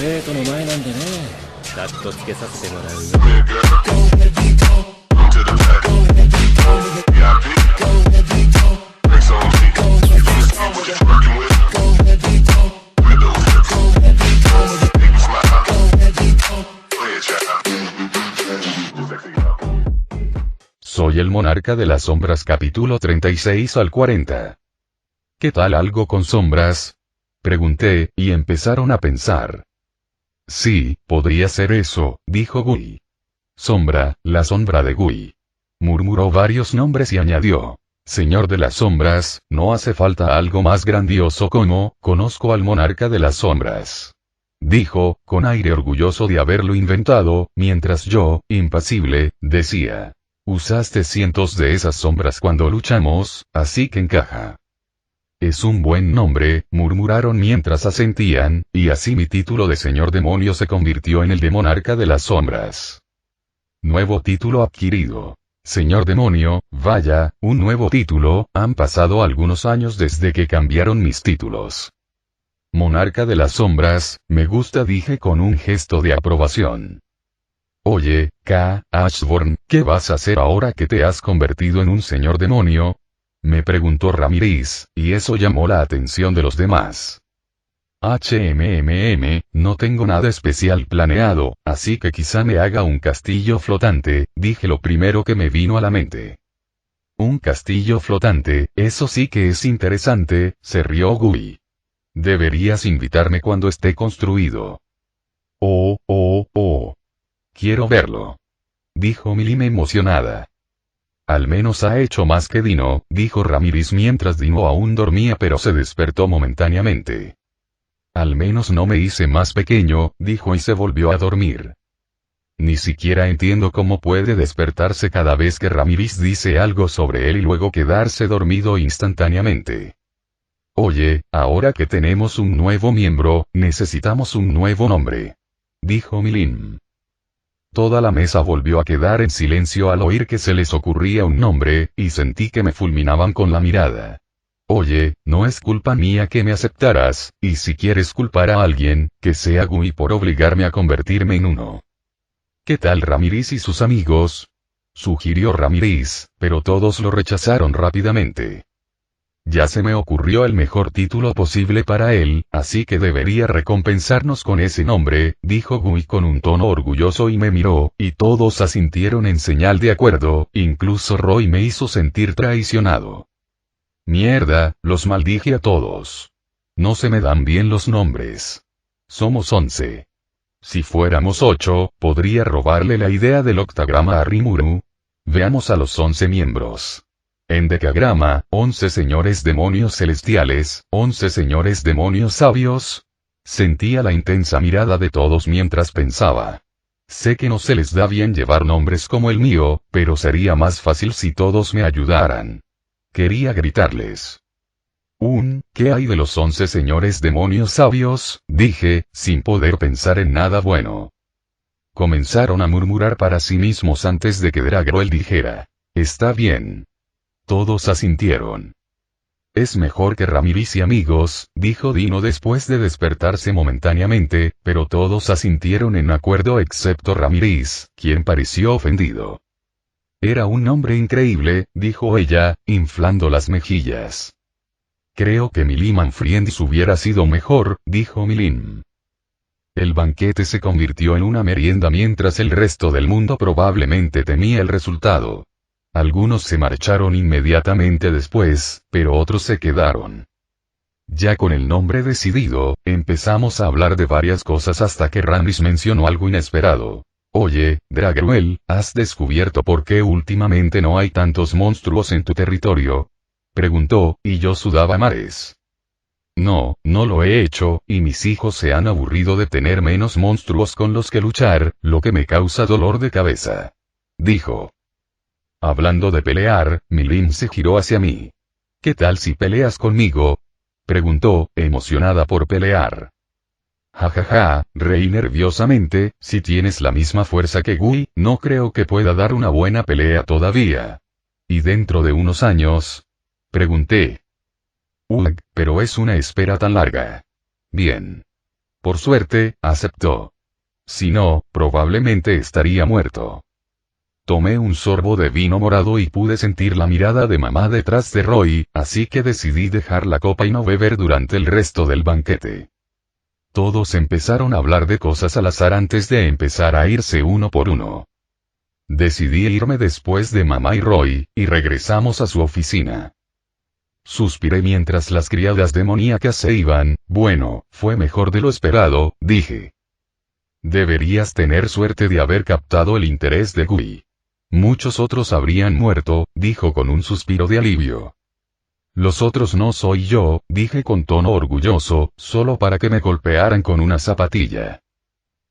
生徒の前なんでね。カットつけさせてもらうよ。Soy el monarca de las sombras, capítulo 36 al 40. ¿Qué tal algo con sombras? Pregunté, y empezaron a pensar. Sí, podría ser eso, dijo Gui. Sombra, la sombra de Gui. Murmuró varios nombres y añadió. Señor de las sombras, no hace falta algo más grandioso como, conozco al monarca de las sombras. Dijo, con aire orgulloso de haberlo inventado, mientras yo, impasible, decía. Usaste cientos de esas sombras cuando luchamos, así que encaja. Es un buen nombre, murmuraron mientras asentían, y así mi título de señor demonio se convirtió en el de monarca de las sombras. Nuevo título adquirido. Señor demonio, vaya, un nuevo título, han pasado algunos años desde que cambiaron mis títulos. Monarca de las sombras, me gusta, dije con un gesto de aprobación. Oye, K. Ashburn, ¿qué vas a hacer ahora que te has convertido en un señor demonio? Me preguntó Ramírez, y eso llamó la atención de los demás. No tengo nada especial planeado, así que quizá me haga un castillo flotante, dije lo primero que me vino a la mente. Un castillo flotante, eso sí que es interesante, se rió Gui. Deberías invitarme cuando esté construido. Oh. Quiero verlo. Dijo Milime emocionada. Al menos ha hecho más que Dino, dijo Ramírez mientras Dino aún dormía pero se despertó momentáneamente. Al menos no me hice más pequeño, dijo y se volvió a dormir. Ni siquiera entiendo cómo puede despertarse cada vez que Ramírez dice algo sobre él y luego quedarse dormido instantáneamente. Oye, ahora que tenemos un nuevo miembro, necesitamos un nuevo nombre. Dijo Milim. Toda la mesa volvió a quedar en silencio al oír que se les ocurría un nombre, y sentí que me fulminaban con la mirada. Oye, no es culpa mía que me aceptaras, y si quieres culpar a alguien, que sea Gui por obligarme a convertirme en uno. ¿Qué tal Ramírez y sus amigos? Sugirió Ramírez, pero todos lo rechazaron rápidamente. Ya se me ocurrió el mejor título posible para él, así que debería recompensarnos con ese nombre, dijo Gui con un tono orgulloso y me miró, y todos asintieron en señal de acuerdo, incluso Roy me hizo sentir traicionado. Mierda, los maldije a todos. No se me dan bien los nombres. Somos 11. Si fuéramos 8, podría robarle la idea del octagrama a Rimuru. Veamos a los 11 miembros. En decagrama, 11 señores demonios celestiales, 11 señores demonios sabios. Sentía la intensa mirada de todos mientras pensaba. Sé que no se les da bien llevar nombres como el mío, pero sería más fácil si todos me ayudaran. Quería gritarles. ¿Qué hay de los 11 señores demonios sabios? Dije, sin poder pensar en nada bueno. Comenzaron a murmurar para sí mismos antes de que Dragroel dijera. Está bien. Todos asintieron. Es mejor que Ramírez y amigos, dijo Dino después de despertarse momentáneamente, pero todos asintieron en acuerdo excepto Ramírez, quien pareció ofendido. Era un nombre increíble, dijo ella, inflando las mejillas. Creo que Milim Manfriendis hubiera sido mejor, dijo Milim. El banquete se convirtió en una merienda mientras el resto del mundo probablemente temía el resultado. Algunos se marcharon inmediatamente después, pero otros se quedaron. Ya con el nombre decidido, empezamos a hablar de varias cosas hasta que Ramírez mencionó algo inesperado. Oye, Dragroel, ¿has descubierto por qué últimamente no hay tantos monstruos en tu territorio? Preguntó, y yo sudaba a mares. No lo he hecho, y mis hijos se han aburrido de tener menos monstruos con los que luchar, lo que me causa dolor de cabeza. Dijo. Hablando de pelear, Milim se giró hacia mí. ¿Qué tal si peleas conmigo? Preguntó, emocionada por pelear. Jajaja, reí nerviosamente, si tienes la misma fuerza que Gui, no creo que pueda dar una buena pelea todavía. ¿Y dentro de unos años? Pregunté. Pero es una espera tan larga. Bien. Por suerte, aceptó. Si no, probablemente estaría muerto. Tomé un sorbo de vino morado y pude sentir la mirada de mamá detrás de Roy, así que decidí dejar la copa y no beber durante el resto del banquete. Todos empezaron a hablar de cosas al azar antes de empezar a irse uno por uno. Decidí irme después de mamá y Roy, y regresamos a su oficina. Suspiré mientras las criadas demoníacas se iban. Bueno, fue mejor de lo esperado, dije. Deberías tener suerte de haber captado el interés de Guy. Muchos otros habrían muerto, dijo con un suspiro de alivio. Los otros no soy yo, dije con tono orgulloso, solo para que me golpearan con una zapatilla.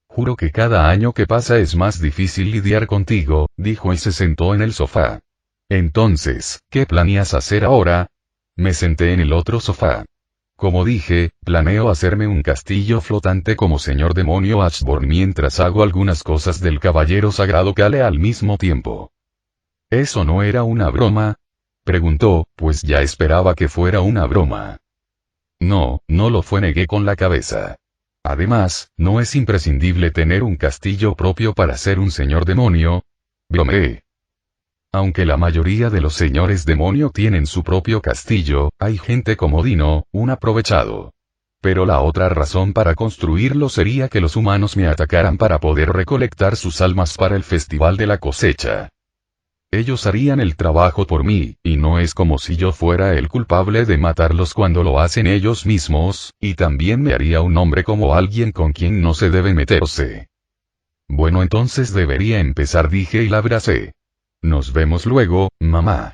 Juro que cada año que pasa es más difícil lidiar contigo, dijo y se sentó en el sofá. Entonces, ¿qué planeas hacer ahora? Me senté en el otro sofá. Como dije, planeo hacerme un castillo flotante como señor demonio Ashburn mientras hago algunas cosas del caballero sagrado Kale al mismo tiempo. ¿Eso no era una broma? Preguntó, pues ya esperaba que fuera una broma. No, no lo fue, negué con la cabeza. Además, ¿no es imprescindible tener un castillo propio para ser un señor demonio? Bromeé. Aunque la mayoría de los señores demonio tienen su propio castillo, hay gente como Dino, un aprovechado. Pero la otra razón para construirlo sería que los humanos me atacaran para poder recolectar sus almas para el festival de la cosecha. Ellos harían el trabajo por mí, y no es como si yo fuera el culpable de matarlos cuando lo hacen ellos mismos, y también me haría un hombre como alguien con quien no se debe meterse. Bueno, entonces debería empezar, dije y la abracé. Nos vemos luego, mamá.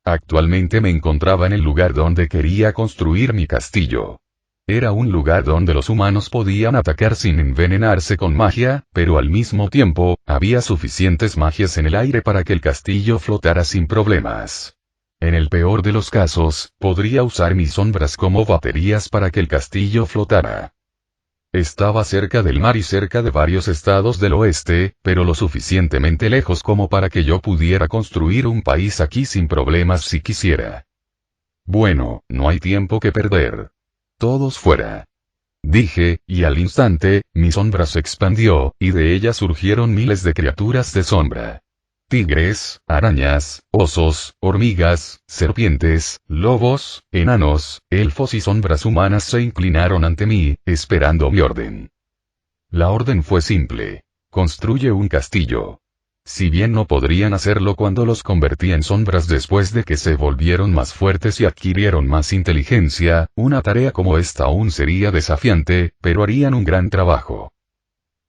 Actualmente me encontraba en el lugar donde quería construir mi castillo. Era un lugar donde los humanos podían atacar sin envenenarse con magia, pero al mismo tiempo, había suficientes magias en el aire para que el castillo flotara sin problemas. En el peor de los casos, podría usar mis sombras como baterías para que el castillo flotara. Estaba cerca del mar y cerca de varios estados del oeste, pero lo suficientemente lejos como para que yo pudiera construir un país aquí sin problemas si quisiera. Bueno, no hay tiempo que perder. Todos fuera. Dije, y al instante, mi sombra se expandió, y de ella surgieron miles de criaturas de sombra. Tigres, arañas, osos, hormigas, serpientes, lobos, enanos, elfos y sombras humanas se inclinaron ante mí, esperando mi orden. La orden fue simple. Construye un castillo. Si bien no podrían hacerlo cuando los convertí en sombras después de que se volvieron más fuertes y adquirieron más inteligencia, una tarea como esta aún sería desafiante, pero harían un gran trabajo.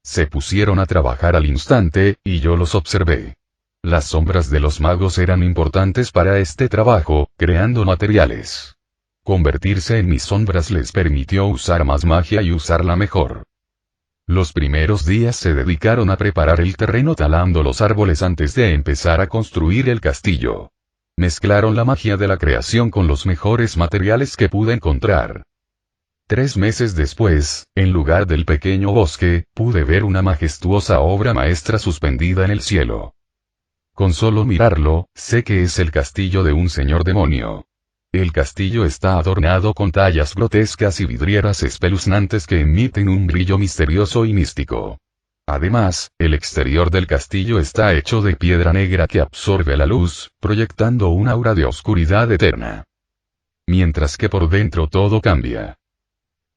Se pusieron a trabajar al instante, y yo los observé. Las sombras de los magos eran importantes para este trabajo, creando materiales. Convertirse en mis sombras les permitió usar más magia y usarla mejor. Los primeros días se dedicaron a preparar el terreno talando los árboles antes de empezar a construir el castillo. Mezclaron la magia de la creación con los mejores materiales que pude encontrar. 3 meses después, en lugar del pequeño bosque, pude ver una majestuosa obra maestra suspendida en el cielo. Con solo mirarlo, sé que es el castillo de un señor demonio. El castillo está adornado con tallas grotescas y vidrieras espeluznantes que emiten un brillo misterioso y místico. Además, el exterior del castillo está hecho de piedra negra que absorbe la luz, proyectando un aura de oscuridad eterna. Mientras que por dentro todo cambia.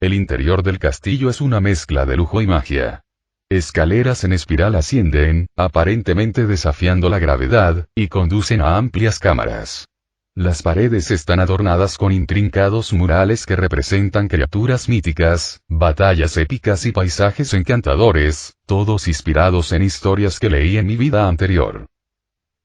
El interior del castillo es una mezcla de lujo y magia. Escaleras en espiral ascienden, aparentemente desafiando la gravedad, y conducen a amplias cámaras. Las paredes están adornadas con intrincados murales que representan criaturas míticas, batallas épicas y paisajes encantadores, todos inspirados en historias que leí en mi vida anterior.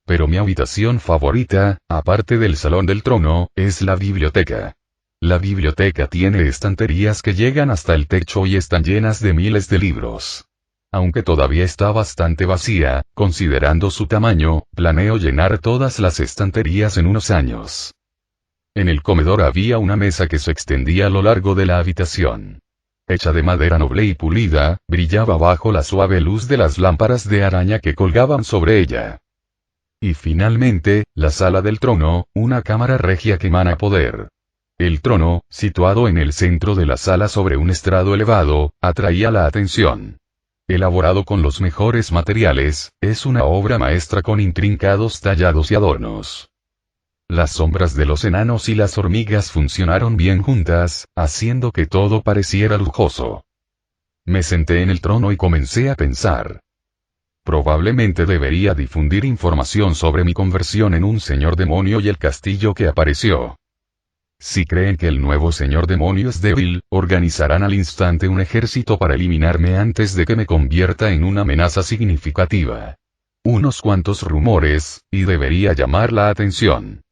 Pero mi habitación favorita, aparte del salón del trono, es la biblioteca. La biblioteca tiene estanterías que llegan hasta el techo y están llenas de miles de libros. Aunque todavía está bastante vacía, considerando su tamaño, planeo llenar todas las estanterías en unos años. En el comedor había una mesa que se extendía a lo largo de la habitación. Hecha de madera noble y pulida, brillaba bajo la suave luz de las lámparas de araña que colgaban sobre ella. Y finalmente, la sala del trono, una cámara regia que emana poder. El trono, situado en el centro de la sala sobre un estrado elevado, atraía la atención. Elaborado con los mejores materiales, es una obra maestra con intrincados tallados y adornos. Las sombras de los enanos y las hormigas funcionaron bien juntas, haciendo que todo pareciera lujoso. Me senté en el trono y comencé a pensar. Probablemente debería difundir información sobre mi conversión en un señor demonio y el castillo que apareció. Si creen que el nuevo señor demonio es débil, organizarán al instante un ejército para eliminarme antes de que me convierta en una amenaza significativa. Unos cuantos rumores, y debería llamar la atención.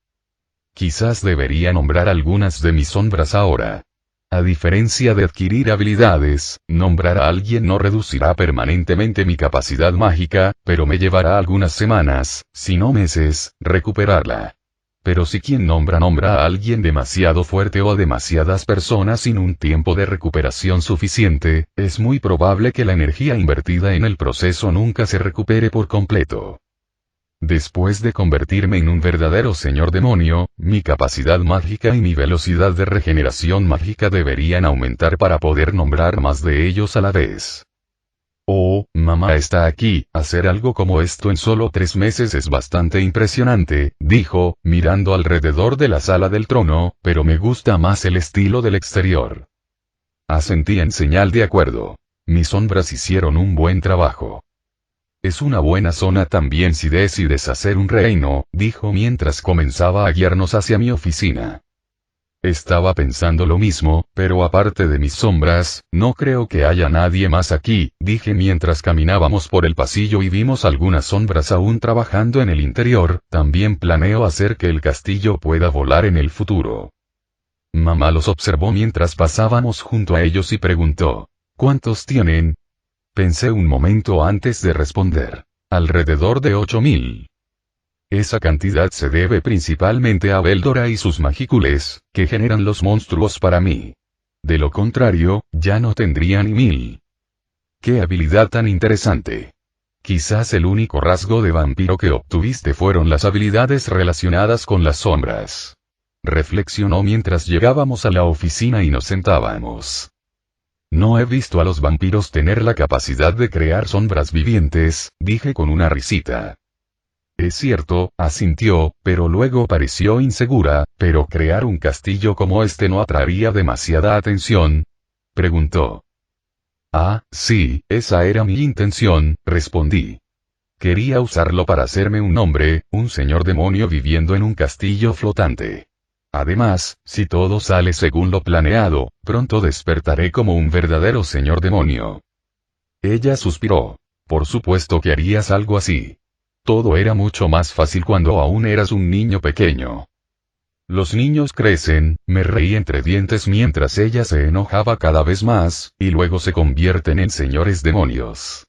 Quizás debería nombrar algunas de mis sombras ahora. A diferencia de adquirir habilidades, nombrar a alguien no reducirá permanentemente mi capacidad mágica, pero me llevará algunas semanas, si no meses, recuperarla. Pero si quien nombra a alguien demasiado fuerte o a demasiadas personas sin un tiempo de recuperación suficiente, es muy probable que la energía invertida en el proceso nunca se recupere por completo. Después de convertirme en un verdadero señor demonio, mi capacidad mágica y mi velocidad de regeneración mágica deberían aumentar para poder nombrar más de ellos a la vez. Oh, mamá está aquí, hacer algo como esto en solo 3 meses es bastante impresionante, dijo, mirando alrededor de la sala del trono, pero me gusta más el estilo del exterior. Asentí en señal de acuerdo. Mis sombras hicieron un buen trabajo. Es una buena zona también si decides hacer un reino, dijo mientras comenzaba a guiarnos hacia mi oficina. Estaba pensando lo mismo, pero aparte de mis sombras, no creo que haya nadie más aquí, dije mientras caminábamos por el pasillo y vimos algunas sombras aún trabajando en el interior. También planeo hacer que el castillo pueda volar en el futuro. Mamá los observó mientras pasábamos junto a ellos y preguntó, ¿cuántos tienen? Pensé un momento antes de responder. Alrededor de 8000. Esa cantidad se debe principalmente a Beldora y sus magícules, que generan los monstruos para mí. De lo contrario, ya no tendría ni 1000. ¡Qué habilidad tan interesante! Quizás el único rasgo de vampiro que obtuviste fueron las habilidades relacionadas con las sombras. Reflexionó mientras llegábamos a la oficina y nos sentábamos. No he visto a los vampiros tener la capacidad de crear sombras vivientes, dije con una risita. Es cierto, asintió, pero luego pareció insegura, ¿pero crear un castillo como este no atraería demasiada atención? Preguntó. Ah, sí, esa era mi intención, respondí. Quería usarlo para hacerme un nombre, un señor demonio viviendo en un castillo flotante. Además, si todo sale según lo planeado, pronto despertaré como un verdadero señor demonio. Ella suspiró. Por supuesto que harías algo así. Todo era mucho más fácil cuando aún eras un niño pequeño. Los niños crecen, me reí entre dientes mientras ella se enojaba cada vez más, y luego se convierten en señores demonios.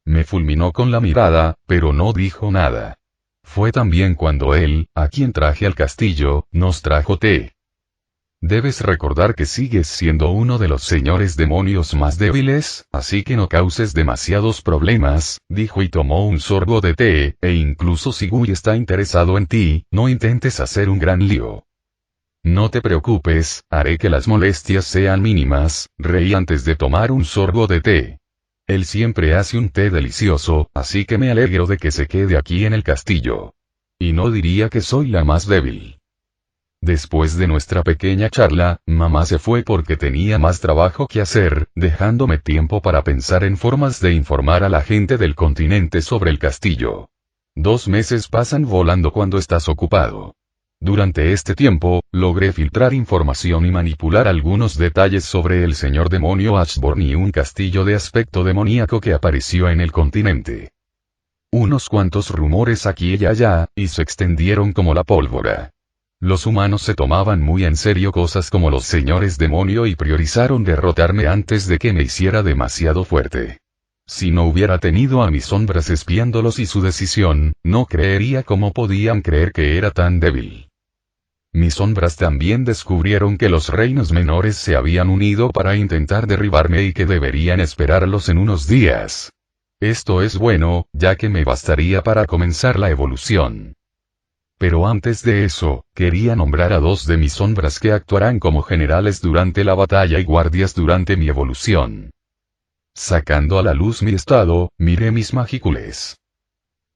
Me fulminó con la mirada, pero no dijo nada. Fue también cuando él, a quien traje al castillo, nos trajo té. Debes recordar que sigues siendo uno de los señores demonios más débiles, así que no causes demasiados problemas, dijo y tomó un sorbo de té, e incluso si Gui está interesado en ti, no intentes hacer un gran lío. No te preocupes, haré que las molestias sean mínimas, reí antes de tomar un sorbo de té. Él siempre hace un té delicioso, así que me alegro de que se quede aquí en el castillo. Y no diría que soy la más débil. Después de nuestra pequeña charla, mamá se fue porque tenía más trabajo que hacer, dejándome tiempo para pensar en formas de informar a la gente del continente sobre el castillo. 2 meses pasan volando cuando estás ocupado. Durante este tiempo, logré filtrar información y manipular algunos detalles sobre el señor demonio Ashborn y un castillo de aspecto demoníaco que apareció en el continente. Unos cuantos rumores aquí y allá, y se extendieron como la pólvora. Los humanos se tomaban muy en serio cosas como los señores demonio y priorizaron derrotarme antes de que me hiciera demasiado fuerte. Si no hubiera tenido a mis sombras espiándolos y su decisión, no creería cómo podían creer que era tan débil. Mis sombras también descubrieron que los reinos menores se habían unido para intentar derribarme y que deberían esperarlos en unos días. Esto es bueno, ya que me bastaría para comenzar la evolución. Pero antes de eso, quería nombrar a 2 de mis sombras que actuarán como generales durante la batalla y guardias durante mi evolución. Sacando a la luz mi estado, miré mis magícules.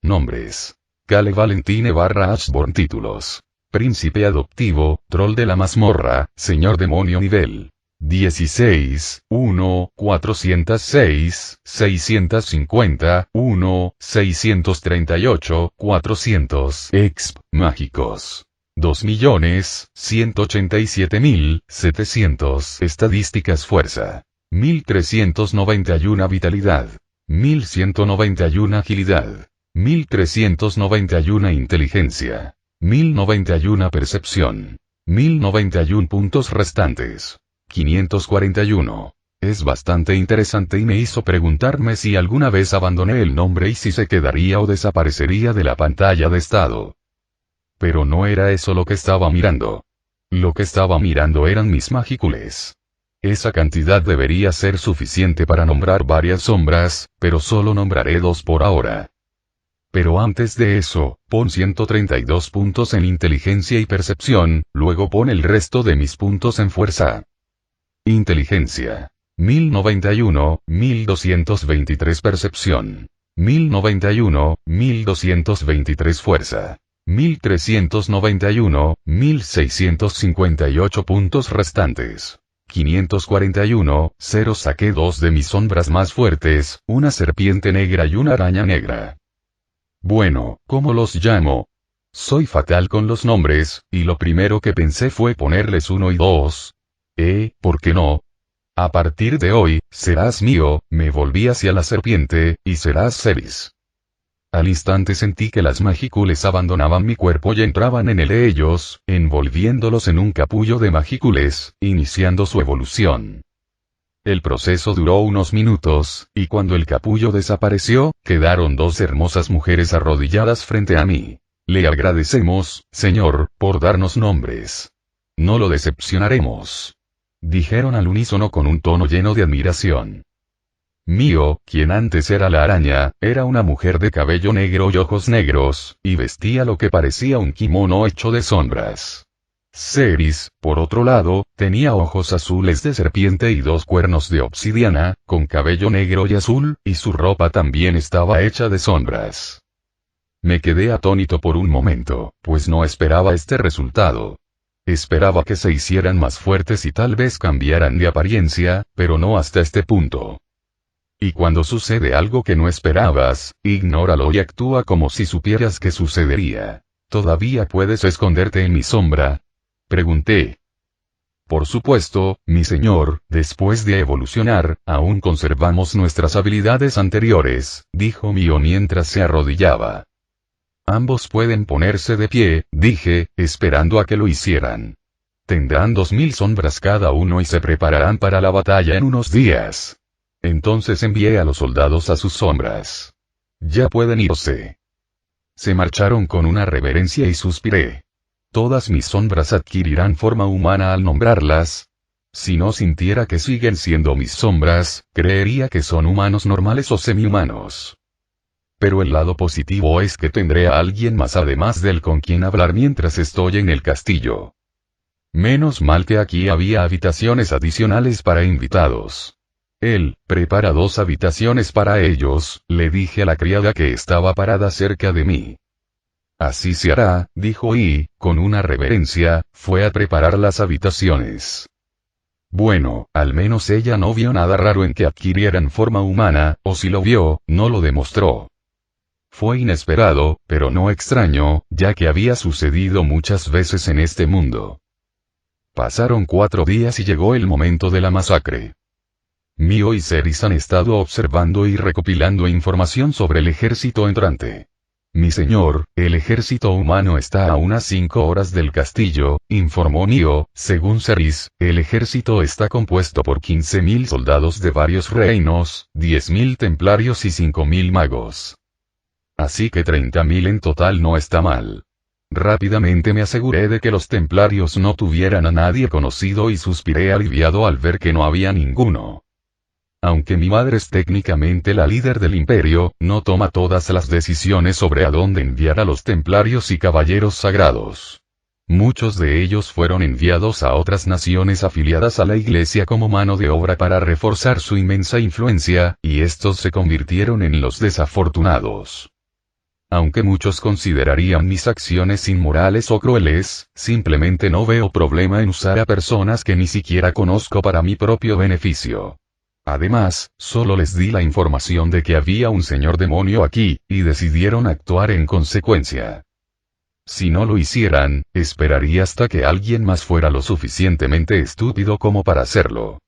Nombres. Cale Valentine /Ashborn. Títulos. Príncipe adoptivo, troll de la mazmorra, señor demonio nivel 16, 1, 406, 650, 1, 638, 400. Exp. Mágicos. 2.187.700. Estadísticas fuerza. 1.391 vitalidad. 1.191 agilidad. 1.391 inteligencia. 1.091 percepción. 1.091 puntos restantes. 541. Es bastante interesante y me hizo preguntarme si alguna vez abandoné el nombre y si se quedaría o desaparecería de la pantalla de estado. Pero no era eso lo que estaba mirando. Lo que estaba mirando eran mis magícules. Esa cantidad debería ser suficiente para nombrar varias sombras, pero solo nombraré 2 por ahora. Pero antes de eso, pon 132 puntos en inteligencia y percepción, luego pon el resto de mis puntos en fuerza. Inteligencia. 1091, 1223 percepción. 1091, 1223 fuerza. 1391, 1658 puntos restantes. 541, 0 saqué 2 de mis sombras más fuertes, una serpiente negra y una araña negra. Bueno, ¿cómo los llamo? Soy fatal con los nombres, y lo primero que pensé fue ponerles 1 y 2. ¿Por qué no? A partir de hoy, serás mío, me volví hacia la serpiente, y serás Ceres. Al instante sentí que las magícules abandonaban mi cuerpo y entraban en el de ellos, envolviéndolos en un capullo de magícules, iniciando su evolución. El proceso duró unos minutos, y cuando el capullo desapareció, quedaron 2 hermosas mujeres arrodilladas frente a mí. Le agradecemos, señor, por darnos nombres. No lo decepcionaremos. Dijeron al unísono con un tono lleno de admiración. Mio, quien antes era la araña, era una mujer de cabello negro y ojos negros, y vestía lo que parecía un kimono hecho de sombras. Ceres, por otro lado, tenía ojos azules de serpiente y 2 cuernos de obsidiana, con cabello negro y azul, y su ropa también estaba hecha de sombras. Me quedé atónito por un momento, pues no esperaba este resultado. Esperaba que se hicieran más fuertes y tal vez cambiaran de apariencia, pero no hasta este punto. Y cuando sucede algo que no esperabas, ignóralo y actúa como si supieras que sucedería. ¿Todavía puedes esconderte en mi sombra? Pregunté. Por supuesto, mi señor, después de evolucionar, aún conservamos nuestras habilidades anteriores, dijo Mio mientras se arrodillaba. Ambos pueden ponerse de pie, dije, esperando a que lo hicieran. Tendrán 2000 sombras cada uno y se prepararán para la batalla en unos días. Entonces envié a los soldados a sus sombras. Ya pueden irse. Se marcharon con una reverencia y suspiré. Todas mis sombras adquirirán forma humana al nombrarlas. Si no sintiera que siguen siendo mis sombras, creería que son humanos normales o semi-humanos. Pero el lado positivo es que tendré a alguien más además del con quien hablar mientras estoy en el castillo. Menos mal que aquí había habitaciones adicionales para invitados. Él, prepara 2 habitaciones para ellos, le dije a la criada que estaba parada cerca de mí. Así se hará, dijo y, con una reverencia, fue a preparar las habitaciones. Bueno, al menos ella no vio nada raro en que adquirieran forma humana, o si lo vio, no lo demostró. Fue inesperado, pero no extraño, ya que había sucedido muchas veces en este mundo. Pasaron 4 días y llegó el momento de la masacre. Mio y Ceres han estado observando y recopilando información sobre el ejército entrante. Mi señor, el ejército humano está a unas 5 horas del castillo, informó Mio. Según Ceres, el ejército está compuesto por 15.000 soldados de varios reinos, 10.000 templarios y 5.000 magos. Así que 30.000 en total no está mal. Rápidamente me aseguré de que los templarios no tuvieran a nadie conocido y suspiré aliviado al ver que no había ninguno. Aunque mi madre es técnicamente la líder del imperio, no toma todas las decisiones sobre a dónde enviar a los templarios y caballeros sagrados. Muchos de ellos fueron enviados a otras naciones afiliadas a la Iglesia como mano de obra para reforzar su inmensa influencia, y estos se convirtieron en los desafortunados. Aunque muchos considerarían mis acciones inmorales o crueles, simplemente no veo problema en usar a personas que ni siquiera conozco para mi propio beneficio. Además, solo les di la información de que había un señor demonio aquí, y decidieron actuar en consecuencia. Si no lo hicieran, esperaría hasta que alguien más fuera lo suficientemente estúpido como para hacerlo.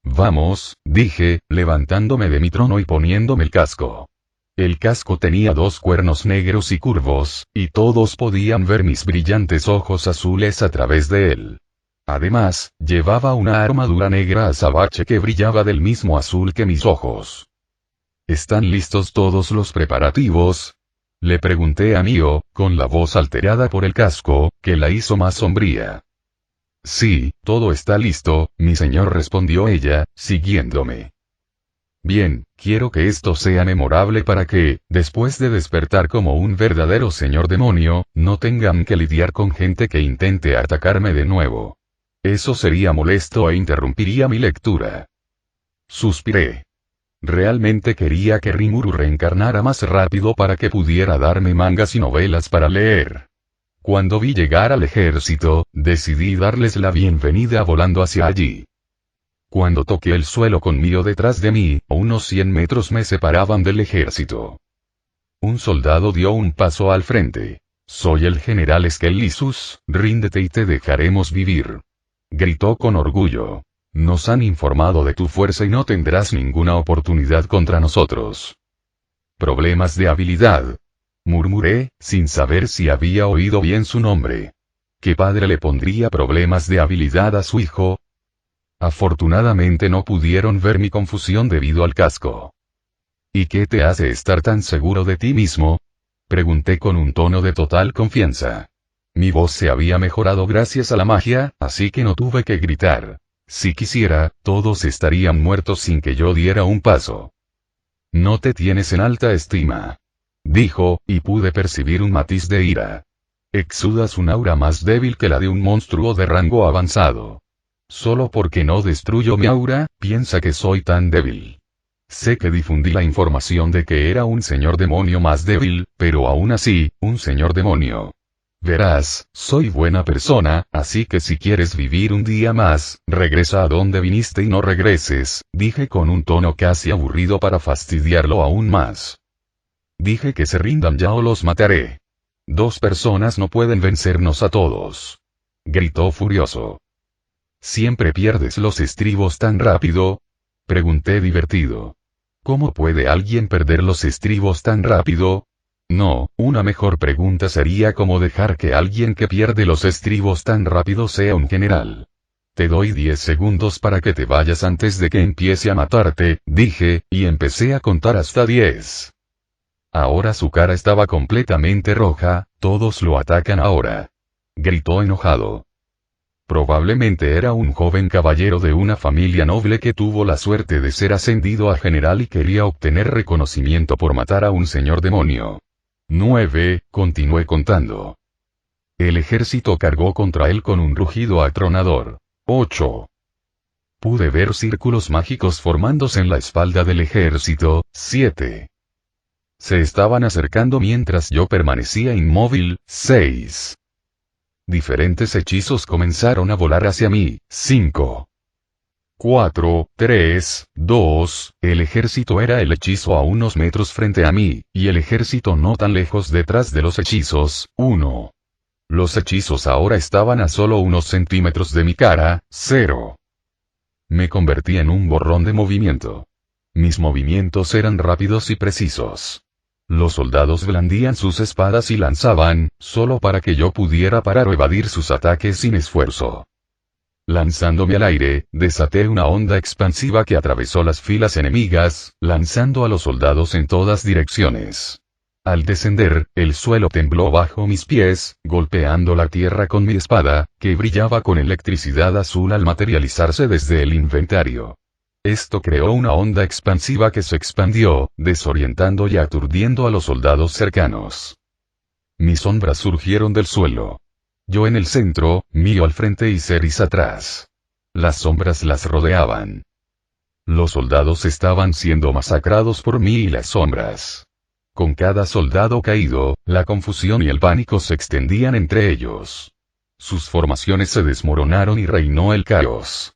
Vamos, dije, levantándome de mi trono y poniéndome el casco. El casco tenía 2 cuernos negros y curvos, y todos podían ver mis brillantes ojos azules a través de él. Además, llevaba una armadura negra azabache que brillaba del mismo azul que mis ojos. ¿Están listos todos los preparativos?, le pregunté a Mio, con la voz alterada por el casco, que la hizo más sombría. Sí, todo está listo, mi señor, respondió ella, siguiéndome. Bien, quiero que esto sea memorable para que, después de despertar como un verdadero señor demonio, no tengan que lidiar con gente que intente atacarme de nuevo. Eso sería molesto e interrumpiría mi lectura. Suspiré. Realmente quería que Rimuru reencarnara más rápido para que pudiera darme mangas y novelas para leer. Cuando vi llegar al ejército, decidí darles la bienvenida volando hacia allí. Cuando toqué el suelo con Mio detrás de mí, unos 100 metros me separaban del ejército. Un soldado dio un paso al frente. Soy el general Skellisus, ríndete y te dejaremos vivir. Gritó con orgullo. Nos han informado de tu fuerza y no tendrás ninguna oportunidad contra nosotros. Problemas de habilidad. Murmuré, sin saber si había oído bien su nombre. ¿Qué padre le pondría problemas de habilidad a su hijo? Afortunadamente no pudieron ver mi confusión debido al casco. ¿Y qué te hace estar tan seguro de ti mismo?, pregunté con un tono de total confianza. Mi voz se había mejorado gracias a la magia, así que no tuve que gritar. Si quisiera, todos estarían muertos sin que yo diera un paso. No te tienes en alta estima, dijo, y pude percibir un matiz de ira. Exudas un aura más débil que la de un monstruo de rango avanzado. Solo porque no destruyo mi aura, piensa que soy tan débil. Sé que difundí la información de que era un señor demonio más débil, pero aún así, un señor demonio. Verás, soy buena persona, así que si quieres vivir un día más, regresa a donde viniste y no regreses, dije con un tono casi aburrido para fastidiarlo aún más. Dije que se rindan ya o los mataré. 2 personas no pueden vencernos a todos. Gritó furioso. ¿Siempre pierdes los estribos tan rápido?, pregunté divertido. ¿Cómo puede alguien perder los estribos tan rápido? No, una mejor pregunta sería cómo dejar que alguien que pierde los estribos tan rápido sea un general. Te doy 10 segundos para que te vayas antes de que empiece a matarte, dije, y empecé a contar hasta 10. Ahora su cara estaba completamente roja, todos lo atacan ahora. Gritó enojado. Probablemente era un joven caballero de una familia noble que tuvo la suerte de ser ascendido a general y quería obtener reconocimiento por matar a un señor demonio. 9, continué contando. El ejército cargó contra él con un rugido atronador. 8. Pude ver círculos mágicos formándose en la espalda del ejército. 7. Se estaban acercando mientras yo permanecía inmóvil. 6. Diferentes hechizos comenzaron a volar hacia mí. 5. 4, 3, 2, el ejército era el hechizo a unos metros frente a mí, y el ejército no tan lejos detrás de los hechizos. 1. Los hechizos ahora estaban a solo unos centímetros de mi cara. 0. Me convertí en un borrón de movimiento. Mis movimientos eran rápidos y precisos. Los soldados blandían sus espadas y lanzaban, solo para que yo pudiera parar o evadir sus ataques sin esfuerzo. Lanzándome al aire, desaté una onda expansiva que atravesó las filas enemigas, lanzando a los soldados en todas direcciones. Al descender, el suelo tembló bajo mis pies, golpeando la tierra con mi espada, que brillaba con electricidad azul al materializarse desde el inventario. Esto creó una onda expansiva que se expandió, desorientando y aturdiendo a los soldados cercanos. Mis sombras surgieron del suelo. Yo en el centro, Mio al frente y Ceres atrás. Las sombras las rodeaban. Los soldados estaban siendo masacrados por mí y las sombras. Con cada soldado caído, la confusión y el pánico se extendían entre ellos. Sus formaciones se desmoronaron y reinó el caos.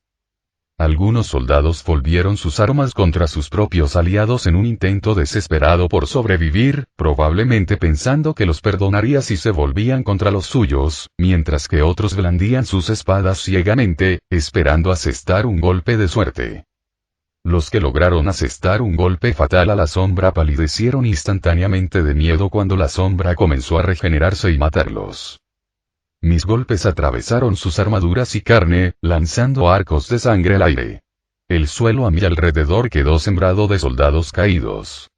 Algunos soldados volvieron sus armas contra sus propios aliados en un intento desesperado por sobrevivir, probablemente pensando que los perdonaría si se volvían contra los suyos, mientras que otros blandían sus espadas ciegamente, esperando asestar un golpe de suerte. Los que lograron asestar un golpe fatal a la sombra palidecieron instantáneamente de miedo cuando la sombra comenzó a regenerarse y matarlos. Mis golpes atravesaron sus armaduras y carne, lanzando arcos de sangre al aire. El suelo a mi alrededor quedó sembrado de soldados caídos.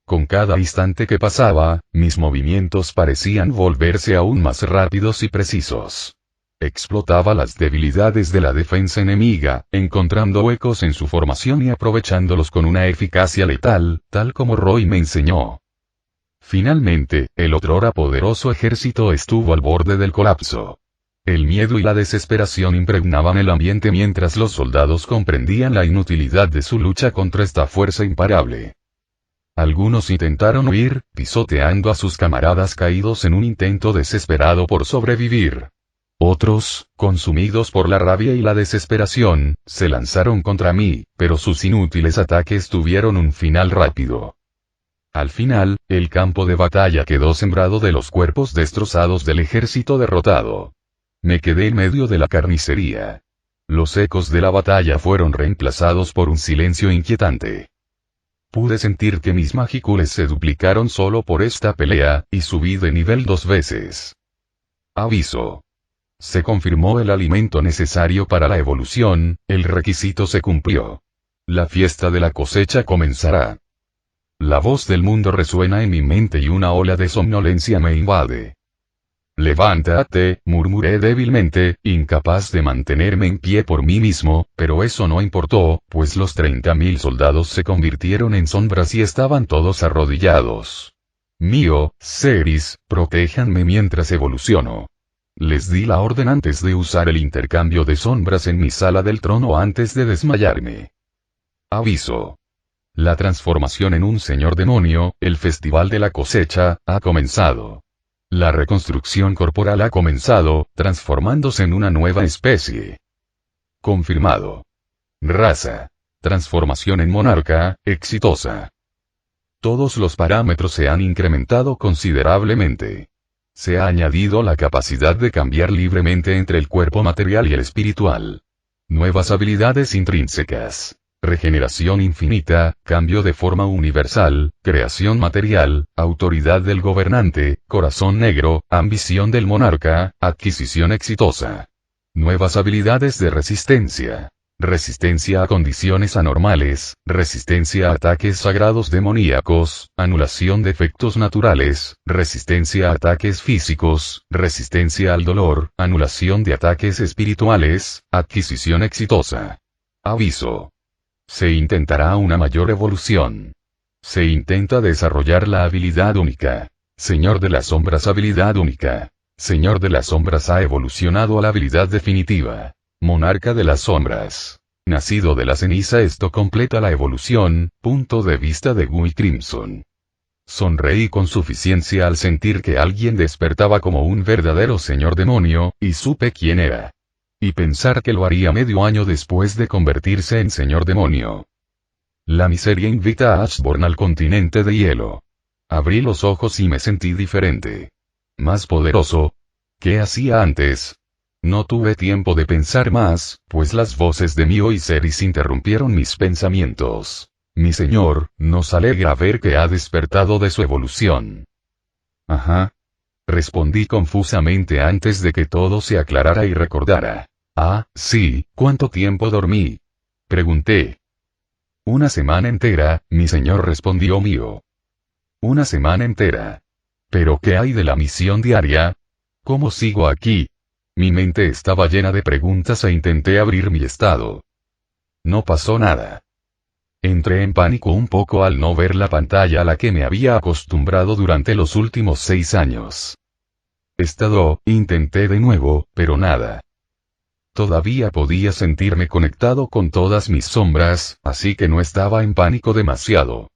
Con cada instante que pasaba, mis movimientos parecían volverse aún más rápidos y precisos. Explotaba las debilidades de la defensa enemiga, encontrando huecos en su formación y aprovechándolos con una eficacia letal, tal como Roy me enseñó. Finalmente, el otrora poderoso ejército estuvo al borde del colapso. El miedo y la desesperación impregnaban el ambiente mientras los soldados comprendían la inutilidad de su lucha contra esta fuerza imparable. Algunos intentaron huir, pisoteando a sus camaradas caídos en un intento desesperado por sobrevivir. Otros, consumidos por la rabia y la desesperación, se lanzaron contra mí, pero sus inútiles ataques tuvieron un final rápido. Al final, el campo de batalla quedó sembrado de los cuerpos destrozados del ejército derrotado. Me quedé en medio de la carnicería. Los ecos de la batalla fueron reemplazados por un silencio inquietante. Pude sentir que mis magicules se duplicaron solo por esta pelea, y subí de nivel 2 veces. Aviso. Se confirmó el alimento necesario para la evolución, el requisito se cumplió. La fiesta de la cosecha comenzará. La voz del mundo resuena en mi mente y una ola de somnolencia me invade. Levántate, murmuré débilmente, incapaz de mantenerme en pie por mí mismo, pero eso no importó, pues los 30.000 soldados se convirtieron en sombras y estaban todos arrodillados. Mio, Ceres, protéjanme mientras evoluciono. Les di la orden antes de usar el intercambio de sombras en mi sala del trono antes de desmayarme. Aviso. La transformación en un señor demonio, el festival de la cosecha, ha comenzado. La reconstrucción corporal ha comenzado, transformándose en una nueva especie. Confirmado. Raza. Transformación en monarca, exitosa. Todos los parámetros se han incrementado considerablemente. Se ha añadido la capacidad de cambiar libremente entre el cuerpo material y el espiritual. Nuevas habilidades intrínsecas. Regeneración infinita, cambio de forma universal, creación material, autoridad del gobernante, corazón negro, ambición del monarca, adquisición exitosa. Nuevas habilidades de resistencia. Resistencia a condiciones anormales, resistencia a ataques sagrados demoníacos, anulación de efectos naturales, resistencia a ataques físicos, resistencia al dolor, anulación de ataques espirituales, adquisición exitosa. Aviso. Se intentará una mayor evolución. Se intenta desarrollar la habilidad única. Señor de las sombras habilidad única. Señor de las sombras ha evolucionado a la habilidad definitiva. Monarca de las sombras. Nacido de la ceniza esto completa la evolución, punto de vista de Guy Crimson. Sonreí con suficiencia al sentir que alguien despertaba como un verdadero señor demonio, y supe quién era. Y pensar que lo haría medio año después de convertirse en señor demonio. La miseria invita a Ashborn al continente de hielo. Abrí los ojos y me sentí diferente. Más poderoso. ¿Qué hacía antes? No tuve tiempo de pensar más, pues las voces de Mio y Ceres interrumpieron mis pensamientos. Mi señor, nos alegra ver que ha despertado de su evolución. Ajá. Respondí confusamente antes de que todo se aclarara y recordara. Ah, sí, ¿cuánto tiempo dormí? Pregunté. Una semana entera, mi señor respondió Mio. Una semana entera. ¿Pero qué hay de la misión diaria? ¿Cómo sigo aquí? Mi mente estaba llena de preguntas e intenté abrir mi estado. No pasó nada. Entré en pánico un poco al no ver la pantalla a la que me había acostumbrado durante los últimos 6 años. Intenté de nuevo, pero nada. Todavía podía sentirme conectado con todas mis sombras, así que no estaba en pánico demasiado.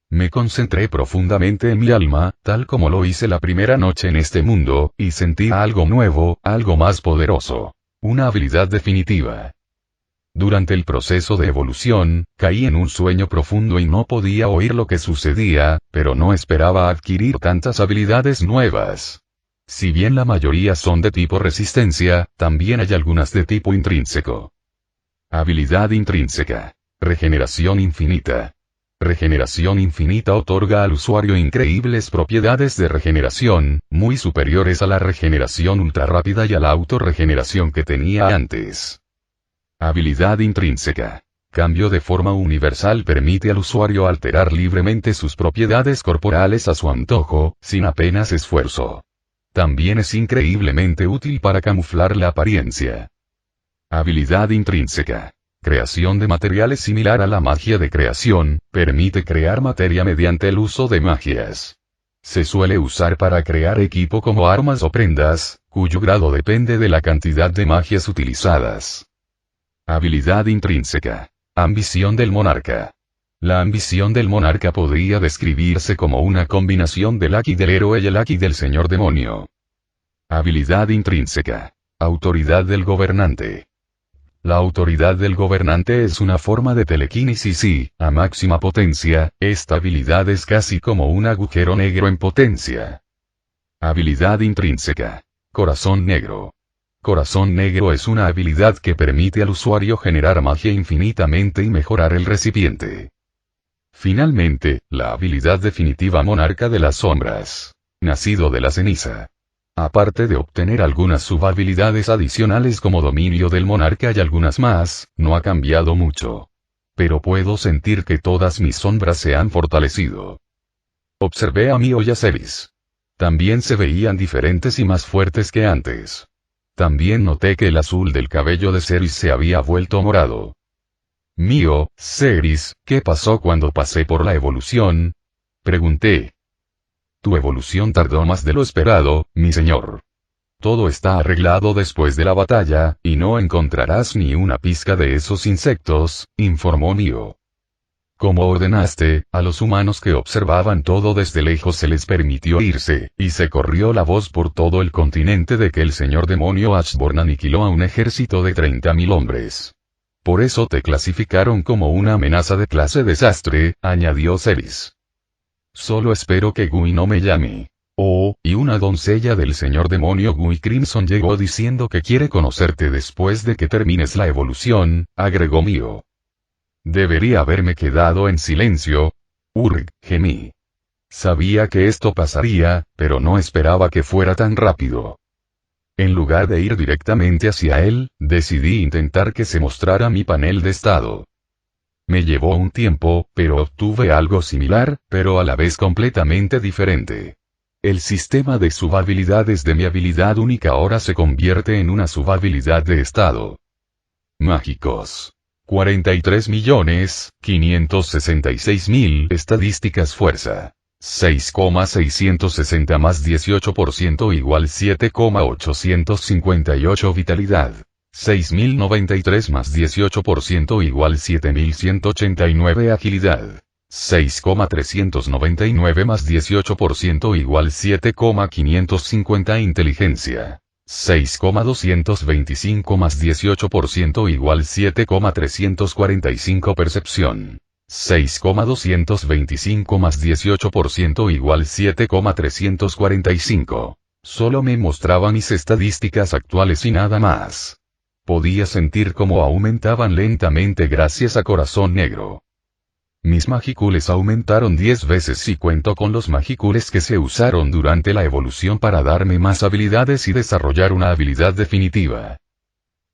Me concentré profundamente en mi alma, tal como lo hice la primera noche en este mundo, y sentí algo nuevo, algo más poderoso. Una habilidad definitiva. Durante el proceso de evolución, caí en un sueño profundo y no podía oír lo que sucedía, pero no esperaba adquirir tantas habilidades nuevas. Si bien la mayoría son de tipo resistencia, también hay algunas de tipo intrínseco. Habilidad intrínseca. Regeneración infinita. Regeneración infinita otorga al usuario increíbles propiedades de regeneración, muy superiores a la regeneración ultra rápida y a la autorregeneración que tenía antes. Habilidad intrínseca. Cambio de forma universal permite al usuario alterar libremente sus propiedades corporales a su antojo, sin apenas esfuerzo. También es increíblemente útil para camuflar la apariencia. Habilidad intrínseca. Creación de materiales similar a la magia de creación, permite crear materia mediante el uso de magias. Se suele usar para crear equipo como armas o prendas, cuyo grado depende de la cantidad de magias utilizadas. Habilidad intrínseca. Ambición del monarca. La ambición del monarca podría describirse como una combinación del Aki del héroe y el Aki del señor demonio. Habilidad intrínseca. Autoridad del gobernante. La autoridad del gobernante es una forma de telequinesis y, a máxima potencia, esta habilidad es casi como un agujero negro en potencia. Habilidad intrínseca. Corazón negro. Corazón negro es una habilidad que permite al usuario generar magia infinitamente y mejorar el recipiente. Finalmente, la habilidad definitiva monarca de las sombras. Nacido de la ceniza. Aparte de obtener algunas subhabilidades adicionales como dominio del monarca y algunas más, no ha cambiado mucho. Pero puedo sentir que todas mis sombras se han fortalecido. Observé a Mio y a Ceres. También se veían diferentes y más fuertes que antes. También noté que el azul del cabello de Ceres se había vuelto morado. Mio, Ceres, ¿qué pasó cuando pasé por la evolución? Pregunté. Tu evolución tardó más de lo esperado, mi señor. Todo está arreglado después de la batalla, y no encontrarás ni una pizca de esos insectos, informó Mio. Como ordenaste, a los humanos que observaban todo desde lejos se les permitió irse, y se corrió la voz por todo el continente de que el señor demonio Ashborn aniquiló a un ejército de 30.000 hombres. Por eso te clasificaron como una amenaza de clase desastre, añadió Ceres. Solo espero que Gui no me llame. Oh, y una doncella del señor demonio Gui Crimson llegó diciendo que quiere conocerte después de que termines la evolución, agregó Mio. Debería haberme quedado en silencio. Gemí. Sabía que esto pasaría, pero no esperaba que fuera tan rápido. En lugar de ir directamente hacia él, decidí intentar que se mostrara mi panel de estado. Me llevó un tiempo, pero obtuve algo similar, pero a la vez completamente diferente. El sistema de subhabilidades de mi habilidad única ahora se convierte en una subhabilidad de estado. Mágicos. 43.566.000 estadísticas fuerza. 6,660 más 18% igual 7,858 vitalidad. 6.093 más 18% igual 7.189 agilidad. 6,399 más 18% igual 7,550 inteligencia. 6,225 más 18% igual 7,345 percepción. 6,225 más 18% igual 7,345. Solo me mostraba mis estadísticas actuales y nada más. Podía sentir cómo aumentaban lentamente gracias a Corazón Negro. Mis magicules aumentaron 10 veces si cuento con los magicules que se usaron durante la evolución para darme más habilidades y desarrollar una habilidad definitiva.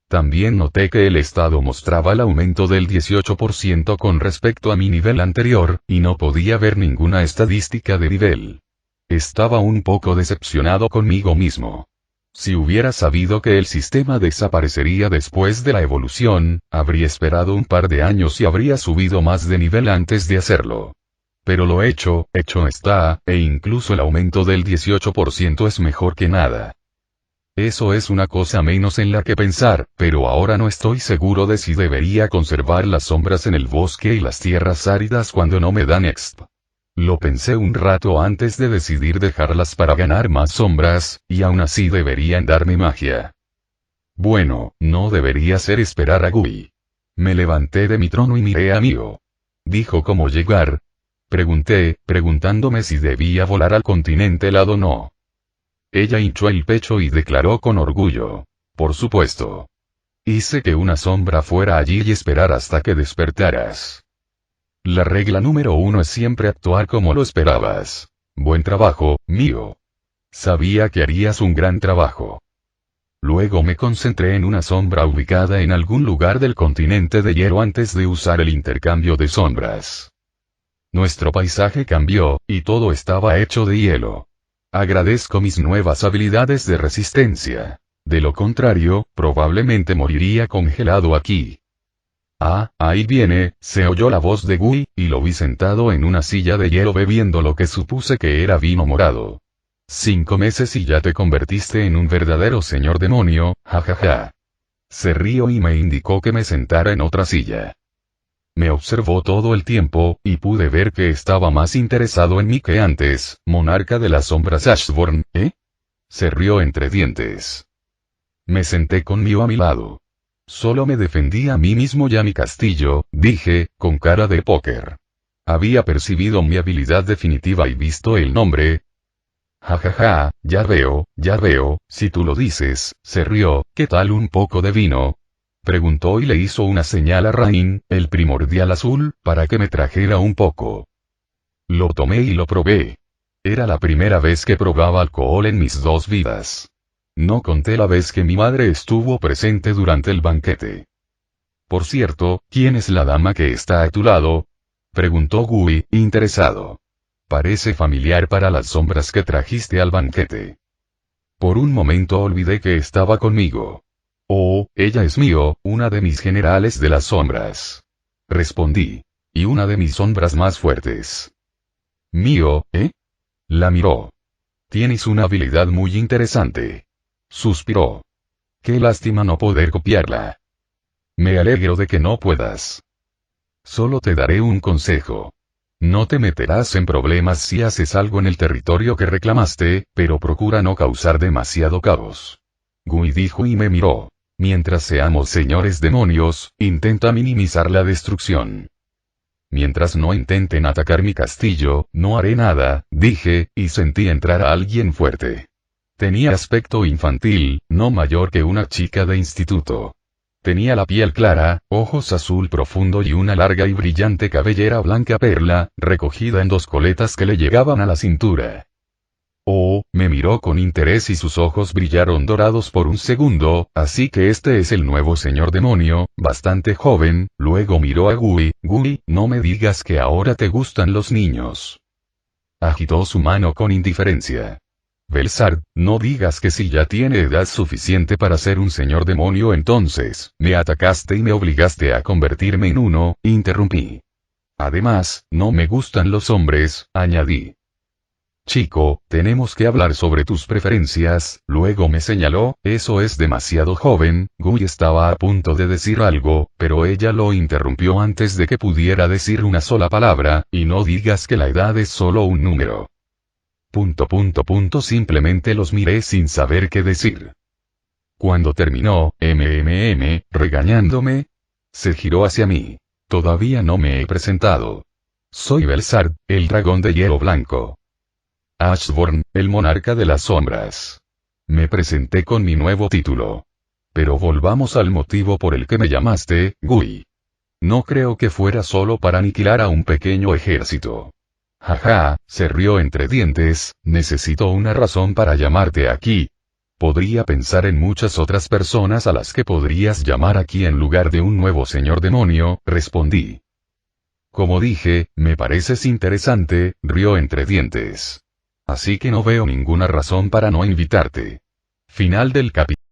También noté que el estado mostraba el aumento del 18% con respecto a mi nivel anterior, y no podía ver ninguna estadística de nivel. Estaba un poco decepcionado conmigo mismo. Si hubiera sabido que el sistema desaparecería después de la evolución, habría esperado un par de años y habría subido más de nivel antes de hacerlo. Pero lo hecho está, e incluso el aumento del 18% es mejor que nada. Eso es una cosa menos en la que pensar, pero ahora no estoy seguro de si debería conservar las sombras en el bosque y las tierras áridas cuando no me dan exp. Lo pensé un rato antes de decidir dejarlas para ganar más sombras, y aún así deberían darme magia. Bueno, no debería ser esperar a Gui. Me levanté de mi trono y miré a Mio. Dijo cómo llegar. Pregunté, preguntándome si debía volar al continente helado o no. Ella hinchó el pecho y declaró con orgullo. Por supuesto. Hice que una sombra fuera allí y esperar hasta que despertaras. La regla número 1 es siempre actuar como lo esperabas. Buen trabajo, Mio. Sabía que harías un gran trabajo. Luego me concentré en una sombra ubicada en algún lugar del continente de hielo antes de usar el intercambio de sombras. Nuestro paisaje cambió, y todo estaba hecho de hielo. Agradezco mis nuevas habilidades de resistencia. De lo contrario, probablemente moriría congelado aquí. Ah, ahí viene, se oyó la voz de Gui, y lo vi sentado en una silla de hielo bebiendo lo que supuse que era vino morado. 5 meses y ya te convertiste en un verdadero señor demonio, jajaja. Se rió y me indicó que me sentara en otra silla. Me observó todo el tiempo, y pude ver que estaba más interesado en mí que antes. Monarca de las sombras Ashborn, ¿eh? Se rió entre dientes. Me senté con Mio a mi lado. Solo me defendí a mí mismo y a mi castillo, dije, con cara de póker. Había percibido mi habilidad definitiva y visto el nombre. Jajaja, ya veo, si tú lo dices, se rió. ¿Qué tal un poco de vino? Preguntó y le hizo una señal a Rain, el primordial azul, para que me trajera un poco. Lo tomé y lo probé. Era la primera vez que probaba alcohol en mis 2 vidas. No conté la vez que mi madre estuvo presente durante el banquete. Por cierto, ¿quién es la dama que está a tu lado? Preguntó Gui, interesado. Parece familiar para las sombras que trajiste al banquete. Por un momento olvidé que estaba conmigo. Oh, ella es Mio, una de mis generales de las sombras. Respondí. Y una de mis sombras más fuertes. Mio, ¿eh? La miró. Tienes una habilidad muy interesante. Suspiró. Qué lástima no poder copiarla. Me alegro de que no puedas. Solo te daré un consejo. No te meterás en problemas si haces algo en el territorio que reclamaste, pero procura no causar demasiado caos. Gui dijo y me miró. Mientras seamos señores demonios, intenta minimizar la destrucción. Mientras no intenten atacar mi castillo, no haré nada, dije, y sentí entrar a alguien fuerte. Tenía aspecto infantil, no mayor que una chica de instituto. Tenía la piel clara, ojos azul profundo y una larga y brillante cabellera blanca perla, recogida en 2 coletas que le llegaban a la cintura. Oh, me miró con interés y sus ojos brillaron dorados por un segundo, así que este es el nuevo señor demonio, bastante joven. Luego miró a Gui, Gui, no me digas que ahora te gustan los niños. Agitó su mano con indiferencia. Belsard, no digas que si ya tiene edad suficiente para ser un señor demonio entonces, me atacaste y me obligaste a convertirme en uno, interrumpí. Además, no me gustan los hombres, añadí. Chico, tenemos que hablar sobre tus preferencias, luego me señaló, eso es demasiado joven. Gui estaba a punto de decir algo, pero ella lo interrumpió antes de que pudiera decir una sola palabra, y no digas que la edad es solo un número. Simplemente los miré sin saber qué decir. Cuando terminó, regañándome, se giró hacia mí. Todavía no me he presentado. Soy Belsard, el dragón de hielo blanco. Ashborn, el monarca de las sombras. Me presenté con mi nuevo título. Pero volvamos al motivo por el que me llamaste, Gui. No creo que fuera solo para aniquilar a un pequeño ejército. Jaja, se rió entre dientes, necesito una razón para llamarte aquí. Podría pensar en muchas otras personas a las que podrías llamar aquí en lugar de un nuevo señor demonio, respondí. Como dije, me pareces interesante, rió entre dientes. Así que no veo ninguna razón para no invitarte. Final del capítulo.